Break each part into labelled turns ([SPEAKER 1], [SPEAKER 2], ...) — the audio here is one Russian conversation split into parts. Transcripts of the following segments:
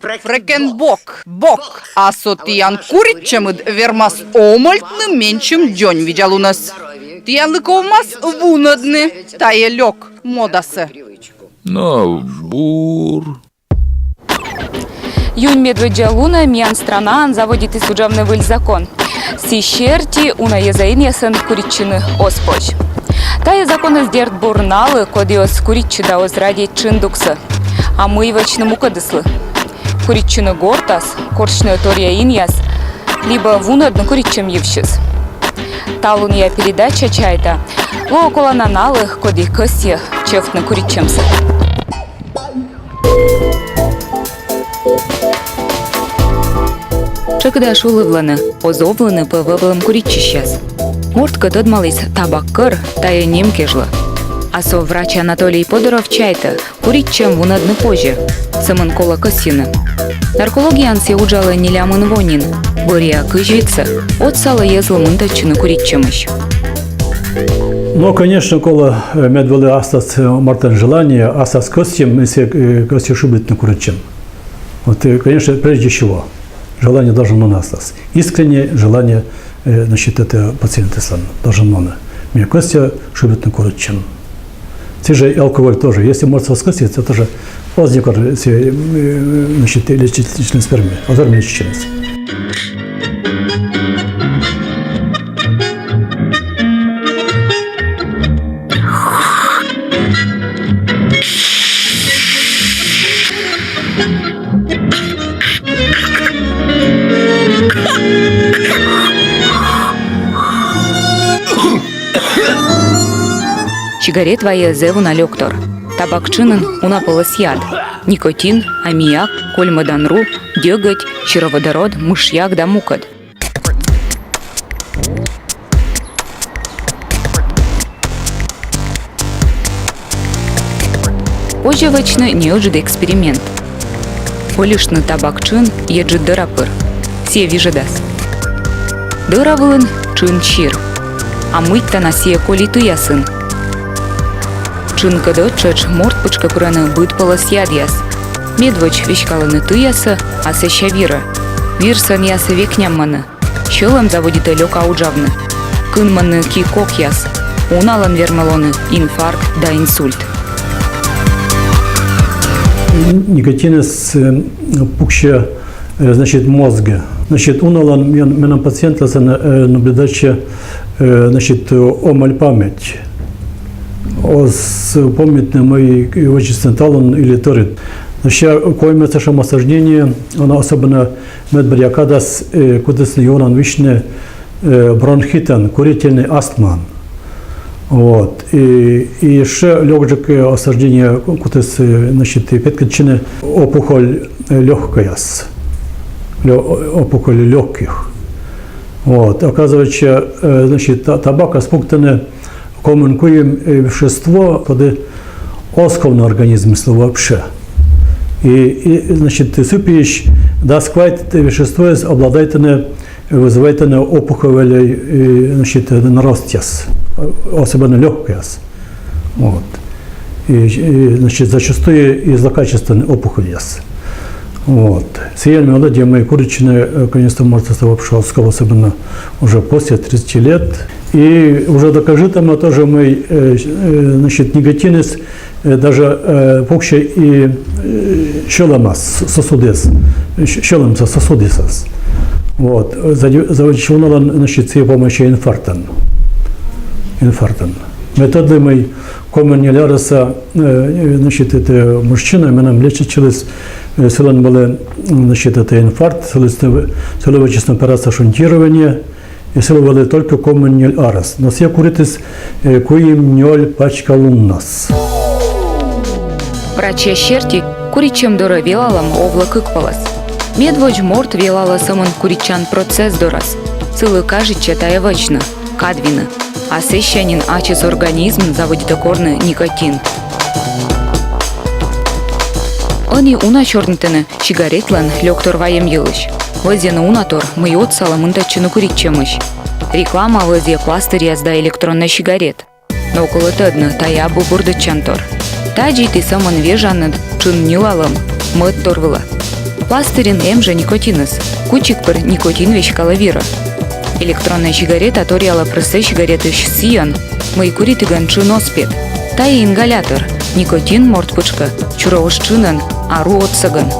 [SPEAKER 1] Фрекенбок, бок, а сотиян куриччемыд вермас омольтны менчим дёнь видел у нас. Тиянлыковмас вунадны, тае лёг модасы.
[SPEAKER 2] Но бур.
[SPEAKER 3] Юнь медведя луна миян страна заводит и суджавный выль закон. Си щерти уна езаиньясын куриччыны оспоч. Тая законы сдерт бурналы, кодиос куриччыда озради чиндуксы. А мы вечно мукадыслы. Куриччыны гортас, корчны тория иньяс, либо вунадны куриччем евщис. Талунья передача чайта, ло около наналых, коди косья, чефтны куриччемсы. Чекда шулывланы, озовланы по вывалым куричищас. Муртка додмалась табаккыр, тая немкежла. А со врач Анатолий Подоров чайта, куриччем вунадны позже, самын кола косины. Наркологиян се уджала нелямын вонин, бория кыжвица, от сала езлы мынтачыны куриччемыш.
[SPEAKER 4] Ну, конечно, кола медвели астас мартен желание, астас костем, если костью шибет на куричем. Вот, конечно, прежде всего, желание должно на астас. Искреннее желание, значит, это пациента сам должен на. Мне костя шибет на куричем. Те же алкоголь тоже. Если может воскресить, это тоже возникает, значит, лечительной сперме, озорной лечительности.
[SPEAKER 3] Сигарет вая зеву налёктор. Табакчынын унапылыс яд. Никотин, аммиак, кольмаданру, дёготь, щироводород, мышьяк да мукот. Позже вычны неожиды эксперимент. Полишны табакчын еджи дырапыр. Се вижедас. Дыравылын чын чир. А мыть-то на сие коли ты ясын. Чынка дочач мортпычка кураны быт полос ядьяс. Медвоч вещкаланы тыясы, а сеща вира. Вирсан ясы векнямманы. Щелым заводит лёк ауджавны. Кынманы ки кок яс. Уналан вермалоны инфаркт да инсульт.
[SPEAKER 4] Никотин с пукща, значит, мозга. Значит, уналан менам пациента наблюдача, значит, омаль память. Помните мои очень талон или торит. Значит, коим это осаждение, она особенно медбриакадас, кудес лионан вишне бронхитан, курительный астман. Вот. И еще легжик осаждение кудес, значит, петкачины опухоль легкая, опухоль легких. Вот. Оказывается, значит, табак спуктаны коммуникуем вещество, когда осковный организм вообще. И значит, супиш, да, сквайт вещество обладает, вызывает опухоль, значит, наростяс, особенно легкояс. Вот. И, значит, зачастую и злокачественный опухоль. Вот. Сеянные молодые мои куричные, конечно, может вообще особенно уже после 30 лет. И уже докажи там тоже мы, значит, никотинец, даже пукща и щеломас сосудес, щеломса сосудесас. Вот. Заводчивала, значит, с помощью инфарктан. Методы мы коммуниляроса, значит, это мужчина, мы нам лечились, селен были, значит, это инфаркт, селовочная операция шунтирования, и селовали только коммуниль арас. Но все куритесь, куим нёль пачка луннас.
[SPEAKER 3] Врачья щерти куричем дора велалам овлак икпалас. Медвоч морт велала самон куричан процесс дорас. Цылы кажича тая вачна, кадвина. А сещанин ачес организм заводит окорны никотин. Они уна чорнтыны сигаретлан лёктор ваем елыш. Вазена унатор мы отсала мынтачыны куричемыш. Реклама вазе пластыряз да электронный сигарет. Но около тедна тая бубурдычантор. Таджи ты самон вежаннад чын нилалам мыт торвыла. Пластырин эмже никотинес. Кучик пер никотин вещь калавира. Электронная сигарета ториала прессе сигареты сиян. Мой курит иганчин оспет. Тая ингалятор. Никотин мортпучка. Чуровошчинан. Ару отсаган.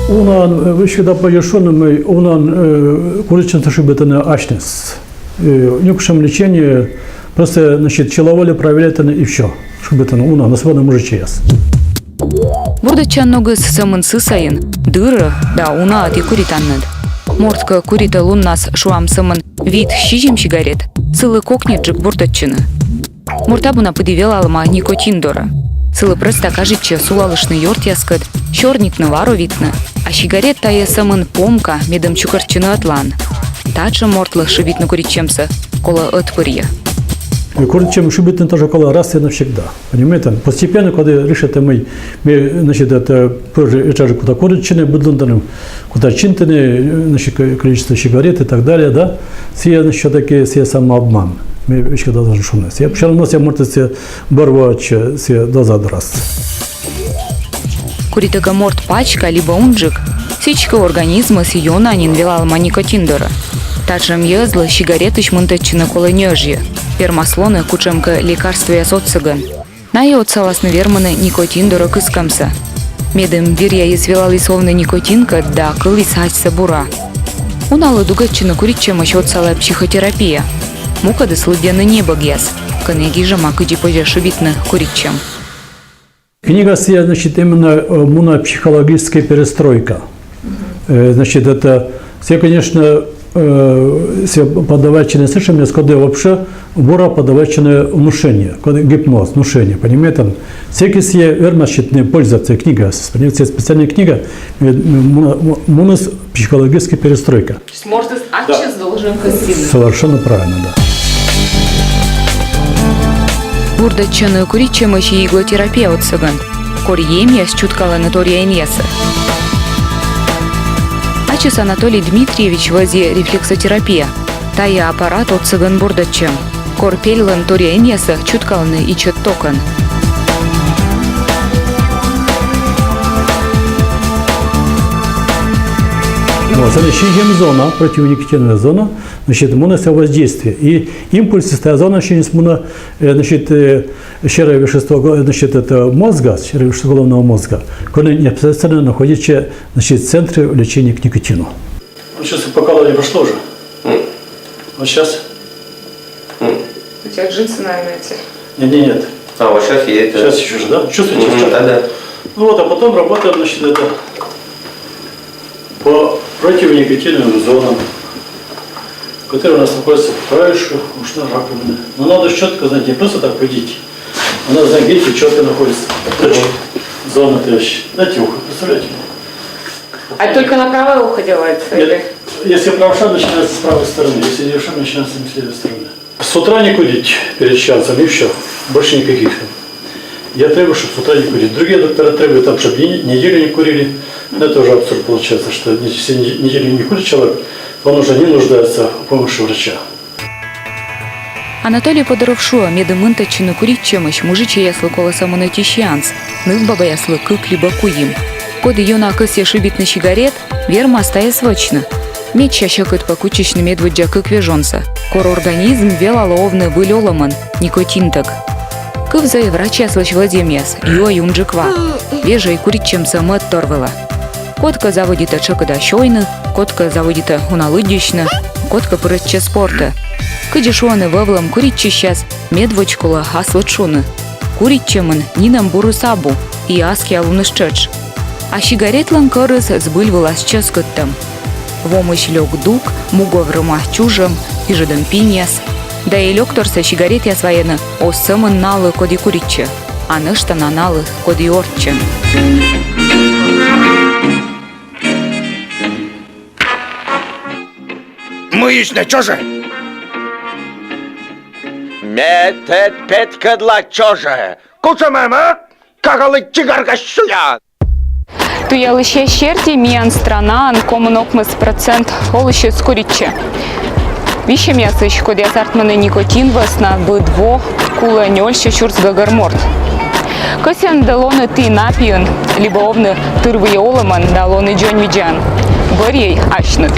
[SPEAKER 4] Унан вышкада поешенным, унан куричен ташибетаны ашнес. Нюкшем лечение просто, значит, человали проверяют и все. Шибетаны унан на свободном уже час.
[SPEAKER 3] Бурдачан ногы самын сысайын. Дыры, да, уна ати куританнад. Мортка курита луннас шуам самын вид щижим сигарет. Сылы кокнеджик бурдачыны. Муртабуна подивела алма никотин дора. Сылы просто кажется сулалышны йорт яскат, чорникны вару витны, а сигарет тая самын помка медом чукарчыны атлан. Тача мортлых шибитны куричемса, кола отпырья.
[SPEAKER 4] Куричем шибитны тоже кола раз и навсегда. Понимаете? Постепенно, когда решат мы, значит, это позже это же куда куричены, будлунданым, куда чинтаны, значит, количество сигарет и так далее, да? Все, значит, такие, все самообман. Мы еще должны шуметь. Я вчера носил, может, все борвать, все дозад раз.
[SPEAKER 3] Куритага морт пачка, либо унджик, сичка организма с ее нанин велалма никотиндора. Таджем езла сигареты шмунтачина кола нежья. Пермаслоны кучемка лекарствия социган. На ее целостно верманы никотиндора кыскамса. Медем вирья извела лисовна никотинка, да кылисать сабура. Уналы дугатчина куричема счетцала психотерапия. Мукады слыдены небо гес. Конеги же макыди пожешибитны куричем.
[SPEAKER 4] Книга, значит, именно монопсихологическая перестройка. Значит, это все, конечно, все подавачные слышания, когда вообще бора подавачное внушение, гипноз, внушение, понимаете? Всякие все вермащитные пользуются книга, понимаете, специальная книга монопсихологическая перестройка.
[SPEAKER 3] То есть, может, отчас должен косить.
[SPEAKER 4] Совершенно правильно, да.
[SPEAKER 3] Бурдачаны куричем еще иглотерапия от саган. Корьемия с чуткала натория иньеса. Ачес Анатолий Дмитриевич возе рефлексотерапия. Тая аппарат от саган бурдачем. Корпельлан тория иньеса чуткалны и четтокан.
[SPEAKER 4] Это зона, противоникотиновая зона, значит, моносовоздействие. И импульсы ста зона через моно, значит, серое вещество, значит, это мозга, серое вещество головного мозга, которое непосредственно находится, значит, в центре лечения к никотину. Вот сейчас покололи прошло уже. Вот сейчас.
[SPEAKER 3] У тебя джинсы, наверное, эти.
[SPEAKER 4] Нет.
[SPEAKER 5] А, вот сейчас едет.
[SPEAKER 4] Сейчас еще же, да? Чувствуете?
[SPEAKER 5] Да.
[SPEAKER 4] Ну вот, а потом работаем, значит, это по противоникотиновым зонам, которые у нас находятся в краешку ушной раковины. Но надо четко знать, не просто так ходить, а надо знать, где четко находится точка, зона трещины. Дайте ухо, представляете?
[SPEAKER 3] А только на правое ухо делается?
[SPEAKER 4] Нет, если правша, начинается с правой стороны, если левша, начинается с левой стороны. С утра не курить перед часом, и все, больше никаких. Я требую, чтобы с утра не курить. Другие доктора требуют, там, чтобы неделю не курили. Это уже абсурд получается, что если неделю не курит человек, он уже не нуждается в помощи врача.
[SPEAKER 3] Анатолий Подоровшуа медымынта чины курить чемощь мужичья яслы кола самонатищианс, ныл баба яслы кык либо куим. Коды юна кысе шибит на сигарет, верма стая свочна. Меч щекает по кучечный медведя кык вежонса. Кор организм велаловны вылёламан, никотинтак. Кывза и врач яслыч Владимирс, юа юнджиква. Вежа и курить чем сама торвела. Котка заводита чекада щойны, котка заводита уналыдищна, котка пырытче спорта. Кыдишуаны вавлам курить сейчас медвочкула аслычуны. Курить чемын нинам буры сабу и аски алунышчач. А сигаретлан корыс сбыльвала с ческоттам. Вомыш лёг дук, муговрыма чужам, и жадам пиньяс. Да и лёкторса сигарет я своена о самын налы коди куритче, а нышта на налы коди ортче.
[SPEAKER 6] Мыишна, чё же? Метет петкадла, чё же? Кучамам, а? Кагалы чигарга шуя!
[SPEAKER 3] Туя лише щерті міян страна, анкомунок мис процент олище скорічче. Віще м'ясич, коді азартмани нікотин весна, бидво, куле ньольще чурц гагарморт. Көсен далоны ты напиын, либо овны тырвы олыман далоны джон виджан. Борей ашнык.